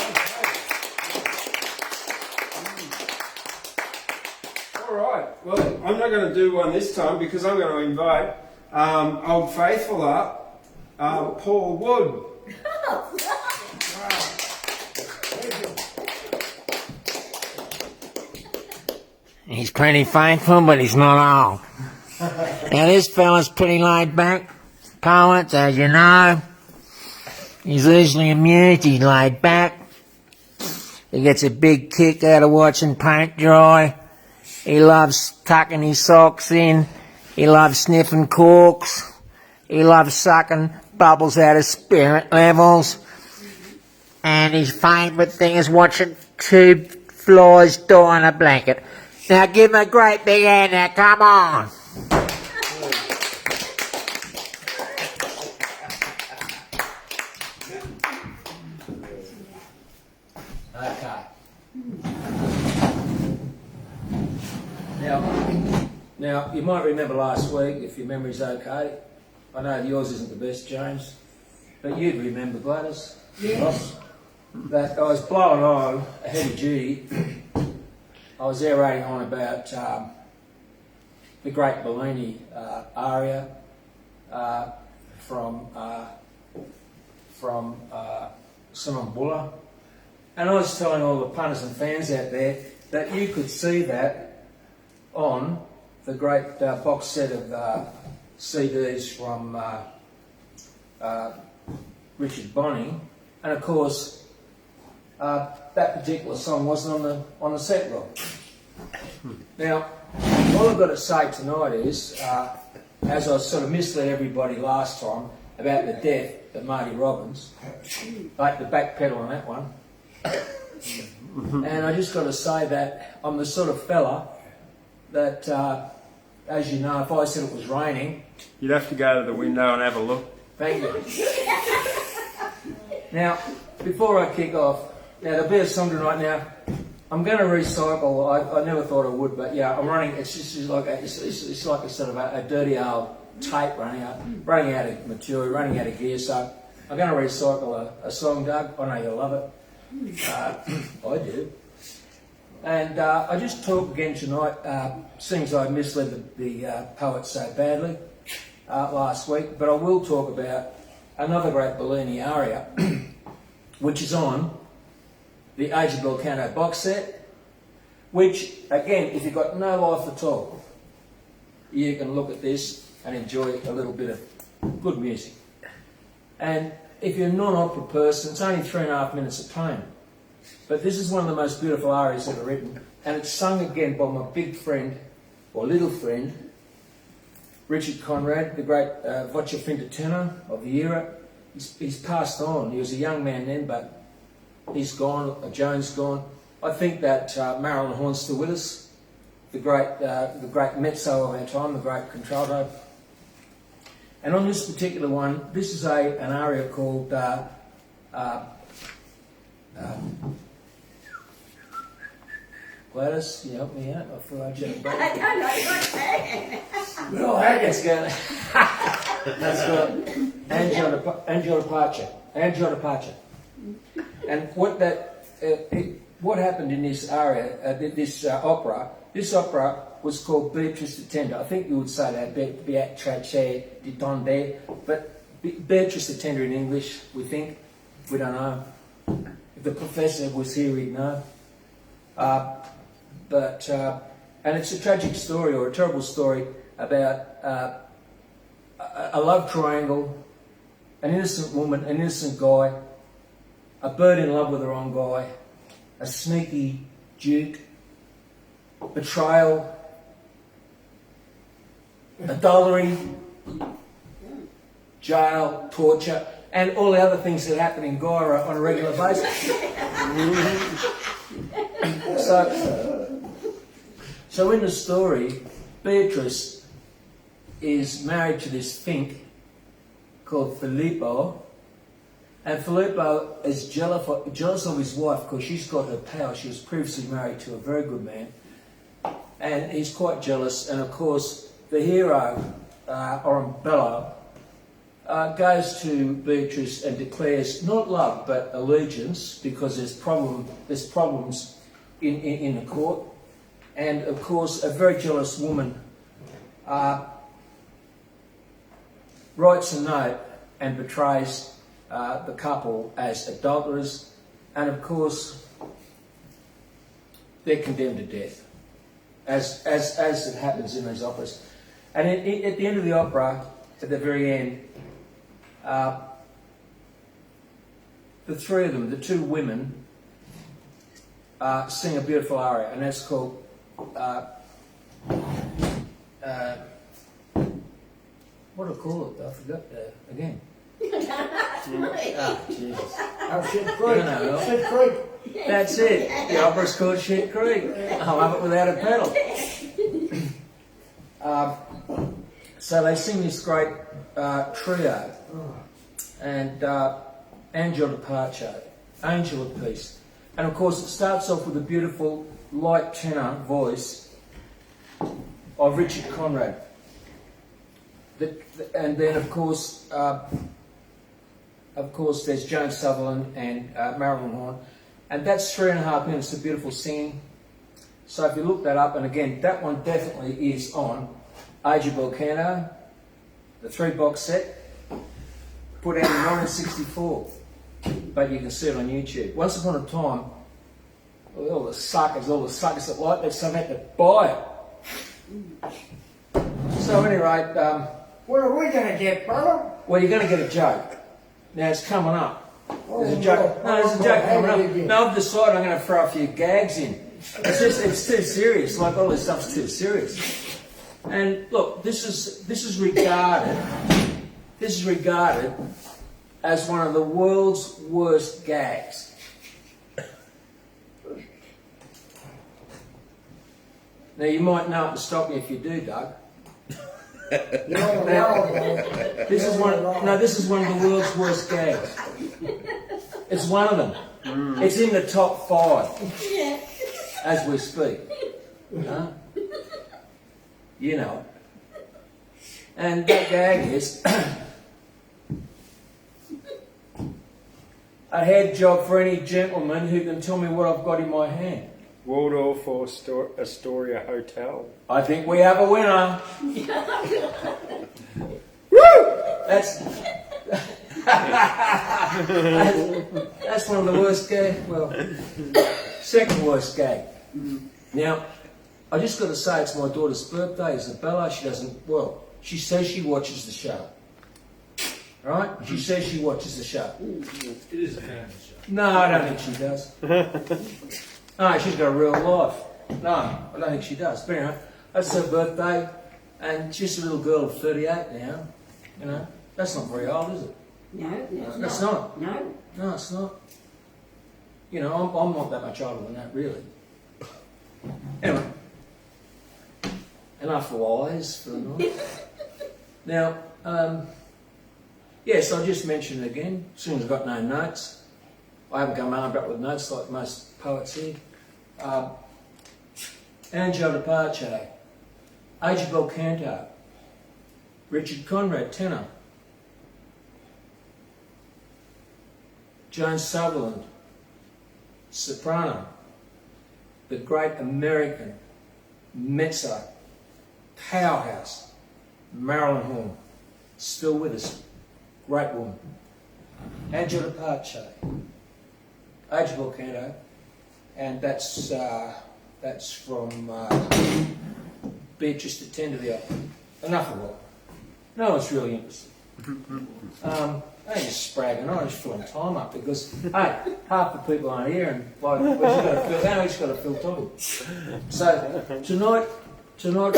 All right, well, I'm not going to do one this time because I'm going to invite Old Faithful up, Paul Wood. He's pretty faithful, but he's not old. Now this fella's pretty laid back. Poet, as you know. He's easily amused, he's laid back. He gets a big kick out of watching paint dry. He loves tucking his socks in. He loves sniffing corks. He loves sucking bubbles out of spirit levels. And his favourite thing is watching tube flies die in a blanket. Now give him a great big hand now, come on. Okay. Now, you might remember last week, if your memory's okay. I know yours isn't the best, James, but you'd remember, Gladys. Yes. That I was blowing on a heavy duty. I was aerating on about the Great Bellini aria from Sonambulla. And I was telling all the punters and fans out there that you could see that on the great box set of CDs from Richard Bonny, and of course that particular song wasn't on the set roll. Now, all I've got to say tonight is, as I sort of misled everybody last time about the death of Marty Robbins, like the back pedal on that one. And I just got to say that I'm the sort of fella that, as you know, if I said it was raining... You'd have to go to the window and have a look. Thank you. Now, before I kick off, now there'll be a song tonight now. I'm going to recycle. I never thought I would, but yeah, I'm running. It's just like it's like a sort of a dirty old tape running out of material, running out of gear. So I'm going to recycle a song, Doug. I know you'll love it. I do. And I just talk again tonight, seeing as I misled the poet so badly last week, but I will talk about another great Bellini aria, which is on the Age of Belcanto box set, which, again, if you've got no life at all, you can look at this and enjoy a little bit of good music. And if you're a non-opera person, it's only 3.5 minutes of tone. But this is one of the most beautiful arias ever written, and it's sung again by my big friend, or little friend, Richard Conrad, the great voce finta tenor of the era. He's passed on. He was a young man then, but he's gone. Joan's gone. I think that Marilyn Horne's still with us, the great mezzo of our time, the great contralto. And on this particular one, this is an aria called Gladys, can you help me out? I feel like you had I don't know what's happening. well, Haggard's going. That's got Angela Pacha. And what happened in this aria, this opera was called Beatrice the Tender. I think you would say that, Beatrice di Tonde, but Beatrice the Tender in English, we think. We don't know. If the professor was here, he'd know. And it's a tragic story, or a terrible story, about a love triangle, an innocent woman, an innocent guy, a bird in love with the wrong guy, a sneaky duke, betrayal, adultery, jail, torture, and all the other things that happen in Guyra on a regular basis. So in the story, Beatrice is married to this fink called Filippo, and Filippo is jealous of his wife because she's got her power. She was previously married to a very good man, and he's quite jealous. And of course, the hero, Orambello, goes to Beatrice and declares not love but allegiance, because there's problems in the court. And of course, a very jealous woman writes a note and betrays the couple as adulterers, and of course they're condemned to death, as it happens in these operas. And at the end of the opera, at the very end, the three of them, the two women, sing a beautiful aria, and that's called what do I call it? I forgot again. Jesus. Oh, Shit Creek. You know, Shit Creek. That's it. The opera's called Shit Creek. I love it without a pedal. So they sing this great trio, and Angel of Pace, Angel of Peace. And of course it starts off with a beautiful light tenor voice of Richard Conrad. And then of course there's Joan Sutherland and Marilyn Horne. And that's 3.5 minutes of beautiful singing. So if you look that up, and again, that one definitely is on Age of Belcanto, the 3-box set, put out in 1964. but you can see it on YouTube. Once upon a time, all the suckers that like that stuff had to buy it. So at any rate, What are we going to get, brother? well, you're going to get a joke. Now it's coming up. There's a Oh, joke. No, there's a joke coming up. again. No, I've decided I'm going to throw a few gags in. It's too serious. Like all this stuff's too serious. And look, this is regarded as one of the world's worst gags. Now you might know it to stop me if you do, Doug. This is one of the world's worst gags. It's one of them. It's in the top 5 Yeah. as we speak. Huh? You know it. And that gag is a head job for any gentleman who can tell me what I've got in my hand. Waldorf or Astoria Hotel. I think we have a winner. That's that's one of the worst gags. Well, second worst gag. Now, I just got to say it's my daughter's birthday, Isabella. She says she watches the show. Right? She says she watches the show. It is a family show. No, I don't think she does. No, she's got a real life. No, I don't think she does. But anyway, that's her birthday, and she's a little girl of 38 now. You know, that's not very old, is it? No, That's not. No. No, it's not. You know, I'm not that much older than that, really. Anyway, enough lies for the night. Now, yes, I just mentioned it again. As soon as I've got no notes, I haven't come armed up with notes like most poets here. Angel Departure, Age Bell Canto, Richard Conrad, tenor, Joan Sutherland, soprano, the great American mezzo powerhouse, Marilyn Horne, still with us, great woman. Angela Departure, Age Bell Canto, and that's from Beatrice to Tender the Opera. Enough of it. No one's really interested. I just spragging on, just filling time up because, hey, half the people aren't here and like, we just got to fill time. So tonight I'm going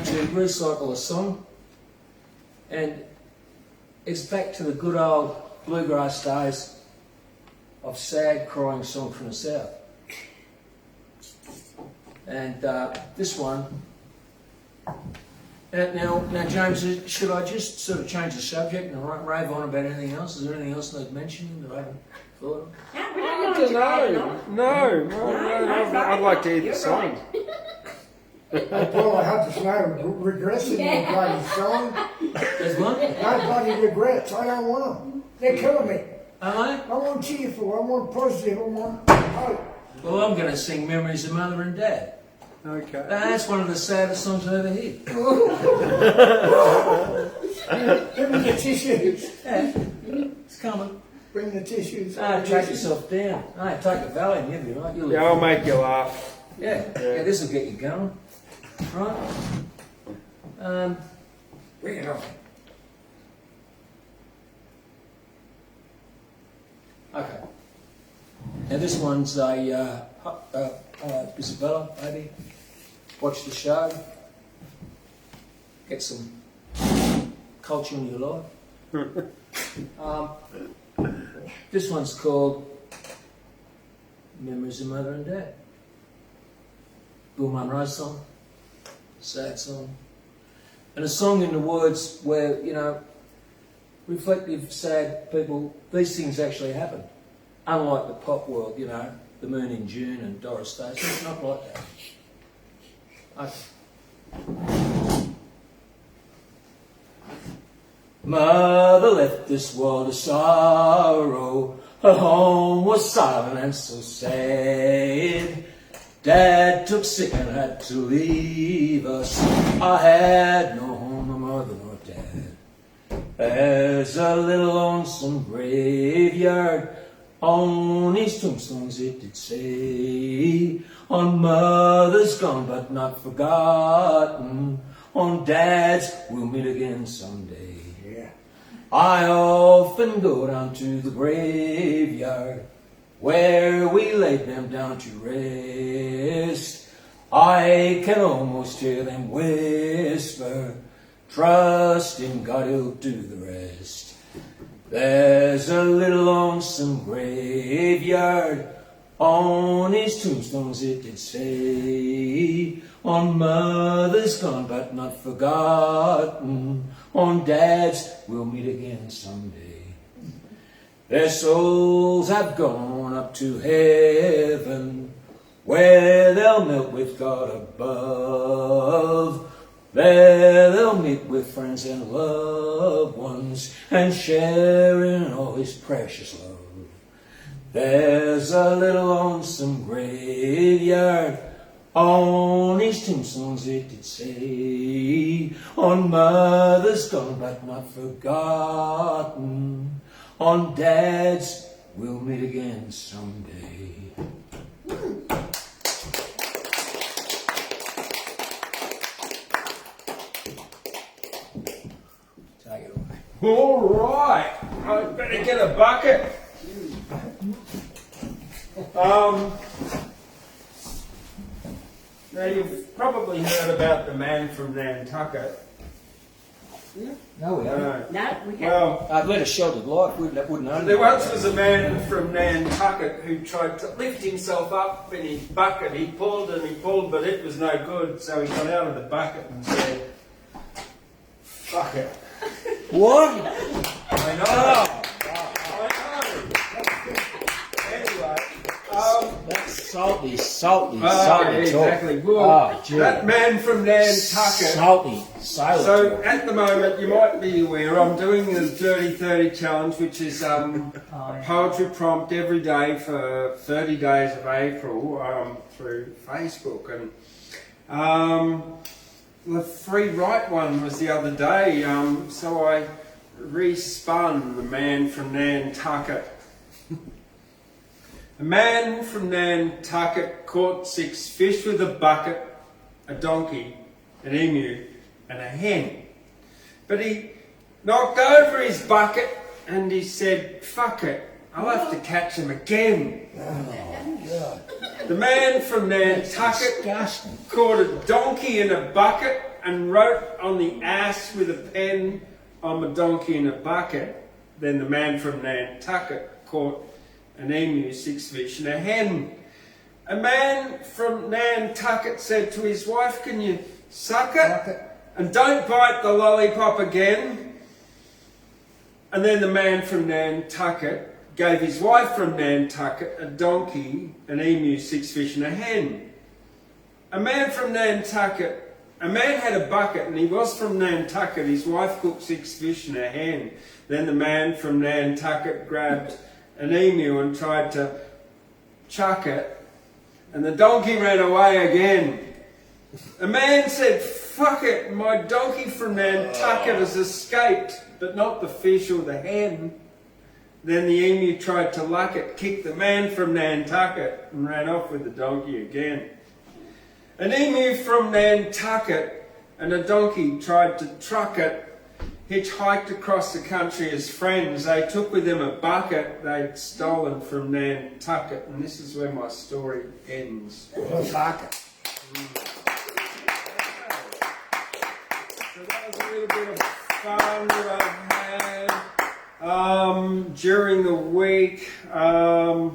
to recycle a song, and it's back to the good old bluegrass days of sad crying song from the south. And this one. Now, James, should I just sort of change the subject and rave on about anything else? Is there anything else I've mentioned that I haven't thought of? I don't know. No, I'd like to hear the song. Paul, I hope there's no regrets in your bloody song. There's one? No bloody regrets. I don't want them. They're killing me. Am I? I want cheerful. I want positive. I want hope. Well, I'm going to sing Memories of Mother and Dad. Okay. That's one of the saddest songs I've ever heard. Give me the tissues. Yeah, it's coming. Bring the tissues. Take yourself down. Take a valley and you'll be right. You'll Yeah, I'll make you laugh. Yeah, this will get you going. Right? Bring it on. Okay. Now this one's a Isabella, maybe. Watch the show. Get some culture in your life. This one's called Memories of Mother and Dad. Bill Monroe song. Sad song. And a song in the words where, you know, reflective, sad people, these things actually happen. Unlike the pop world, you know, The Moon in June and Doris Day. It's not like that. Okay. Mother left this world of sorrow. Her home was silent and so sad. Dad took sick and had to leave us. I had no home, no mother, no dad. There's a little lonesome graveyard On his tombstones it did say, on mothers gone but not forgotten, on dads we'll meet again someday. Yeah. I often go down to the graveyard where we laid them down to rest. I can almost hear them whisper, trust in God, he'll do the rest. There's a little lonesome graveyard, on his tombstones it did say, on mothers gone but not forgotten, on dads we'll meet again someday. Their souls have gone up to heaven, where they'll melt with God above. There they'll meet with friends and loved ones, and share in all his precious love. There's a little lonesome graveyard, on his tombstones it did say, on mothers gone but not forgotten, on dads we'll meet again someday. Take it away. All right, I better get a bucket. Now you've probably heard about the man from Nantucket. No, we haven't. No, we haven't. Well, I'd led a sheltered life, wouldn't know. there once was a man from Nantucket who tried to lift himself up in his bucket. He pulled and he pulled, but it was no good, so he got out of the bucket and said, fuck it. What? I know. Anyway, That's salty salty yeah, talk. exactly. Well, Oh, gee. that man from Nantucket. Salty sailor So talk. at the moment, you might be aware, I'm doing the Dirty 30 Challenge, which is a poetry prompt every day for 30 days of April through Facebook. And the free write one was the other day, so I respun the man from Nantucket. A man from Nantucket caught 6 fish with a bucket, a donkey, an emu, and a hen. But he knocked over his bucket and he said, fuck it, I'll have to catch him again. The man from Nantucket Disgusting. caught a donkey in a bucket and wrote on the ass with a pen, I'm a donkey in a bucket. Then the man from Nantucket caught an emu, 6 fish and a hen. A man from Nantucket said to his wife, can you suck it? And don't bite the lollipop again. And then the man from Nantucket gave his wife from Nantucket a donkey, an emu, 6 fish and a hen. A man from Nantucket, a man had a bucket and he was from Nantucket. His wife cooked 6 fish and a hen. Then the man from Nantucket grabbed an emu and tried to chuck it, and the donkey ran away again. A man said, fuck it, my donkey from Nantucket has escaped, but not the fish or the hen. Then the emu tried to luck it, kicked the man from Nantucket and ran off with the donkey again. An emu from Nantucket and a donkey tried to truck it, hitchhiked across the country as friends. They took with them a bucket they'd stolen from Nantucket, and this is where my story ends. Bucket. So that was a little bit of fun that I've had during the week. Oh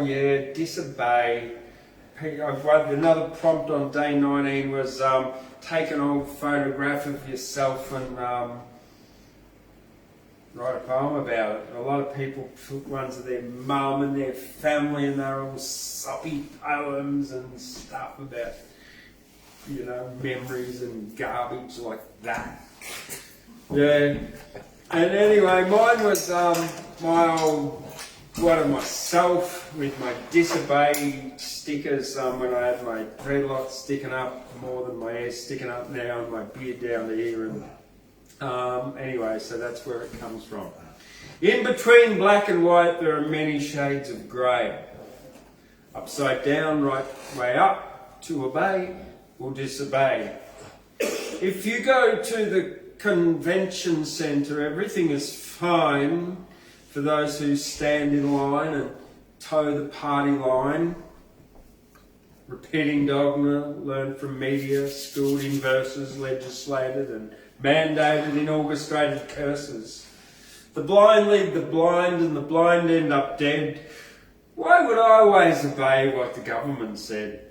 yeah, disobey. Another prompt on day 19 was take an old photograph of yourself and write a poem about it. A lot of people took ones of their mum and their family, and they're all soppy poems and stuff about, you know, memories and garbage like that. Yeah. And anyway, mine was my old one of myself with my disobey stickers when I had my dreadlocks sticking up more than my hair sticking up now and my beard down here. And anyway, so that's where it comes from. In between black and white there are many shades of grey. Upside down, right way up, to obey or disobey. If you go to the convention centre, everything is fine for those who stand in line and toe the party line. Repeating dogma, learned from media, schooled in verses, legislated and mandated in orchestrated curses. The blind lead the blind and the blind end up dead. Why would I always obey what the government said?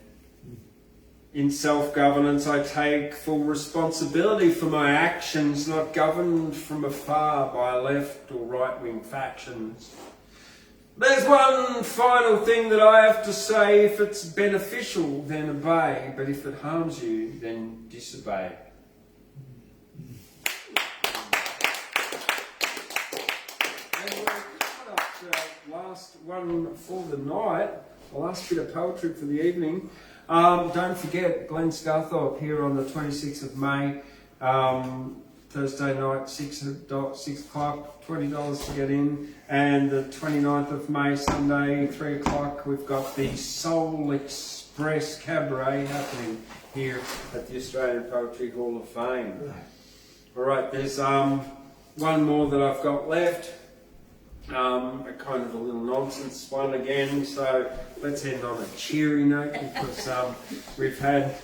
In self-governance I take full responsibility for my actions, not governed from afar by left or right-wing factions. There's one final thing that I have to say. If it's beneficial, then obey, but if it harms you, then disobey. Last one for the night, the last bit of poetry for the evening. Don't forget Glenn Scarthorpe here on the 26th of May, Thursday night, 6 o'clock, $20 to get in. And the 29th of May, Sunday, 3 o'clock, we've got the Soul Express Cabaret happening here at the Australian Poetry Hall of Fame. Alright, there's one more that I've got left. A kind of a little nonsense one again, so let's end on a cheery note because we've had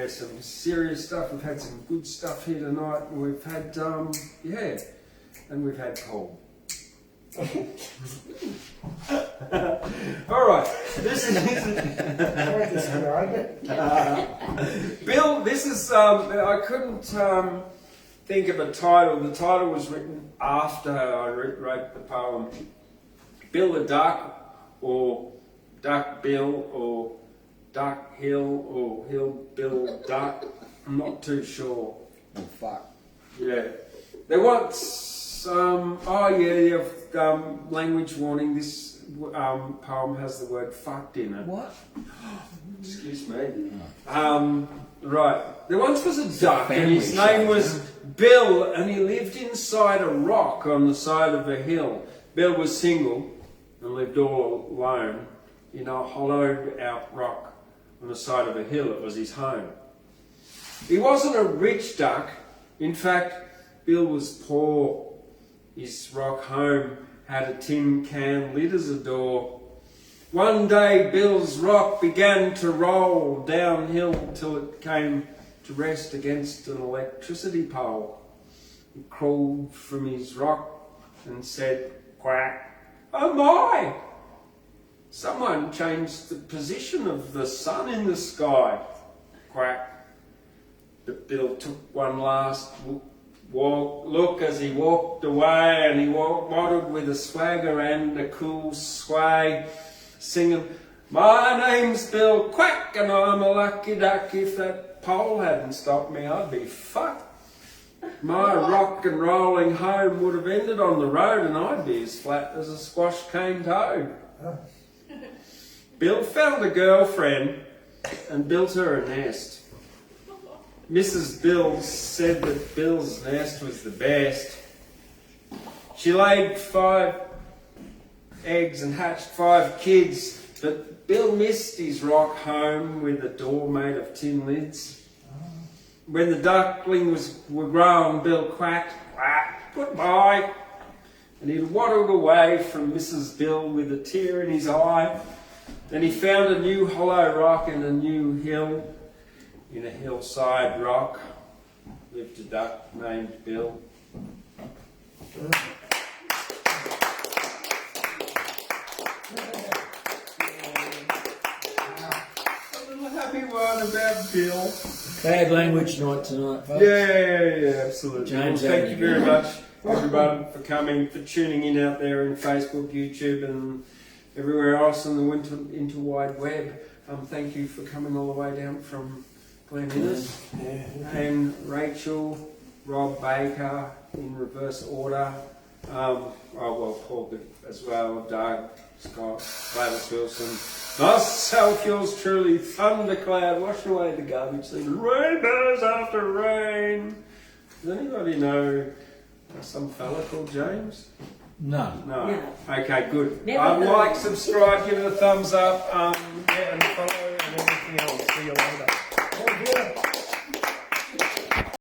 some serious stuff, we've had some good stuff here tonight, and we've had and we've had coal. Alright, this is Bill, this is I couldn't think of a title. The title was written after I wrote the poem. Bill the Duck, or Duck Bill, or Duck Hill, or Hill Bill Duck. I'm not too sure. Oh, fuck. Yeah. There was language warning. This poem has the word fucked in it. What? Excuse me. Right. There once was a duck, and his name was Bill, and he lived inside a rock on the side of a hill. Bill was single and lived all alone in a hollowed out rock on the side of a hill. It was his home. He wasn't a rich duck. In fact, Bill was poor. His rock home had a tin can lid as a door. One day Bill's rock began to roll downhill till it came to rest against an electricity pole. He crawled from his rock and said, "Quack, oh my! Someone changed the position of the sun in the sky." Quack. But Bill took one last look as he walked away, and he waddled with a swagger and a cool sway, singing, "My name's Bill Quack and I'm a lucky duck. If that pole hadn't stopped me, I'd be fucked. My rock and rolling home would have ended on the road and I'd be as flat as a squash cane toad." Bill found a girlfriend and built her a nest. Mrs. Bill said that Bill's nest was the best. She laid 5 eggs and hatched 5 kids, but Bill missed his rock home with a door made of tin lids. When the ducklings were grown, Bill quacked, "Quack, goodbye," and he waddled away from Mrs. Bill with a tear in his eye. Then he found a new hollow rock and a new hill. In a hillside rock lived a duck named Bill. A little happy one about Bill. Bad language night tonight, folks. Yeah, absolutely. James, well, thank you very much, everyone, for coming, for tuning in out there in Facebook, YouTube, and everywhere else on the interwide web. Thank you for coming all the way down from Glen Innes, and Rachel, Rob Baker in reverse order. Paul as well, Doug, Scott, Gladys Wilson, myself, yours truly, Thundercloud, washing away the garbage, singing rainbows after rain. Does anybody know Some fella called James? No. No. No. Okay, good. Never heard. Like, subscribe, give it a thumbs up, and follow and everything else. See you later.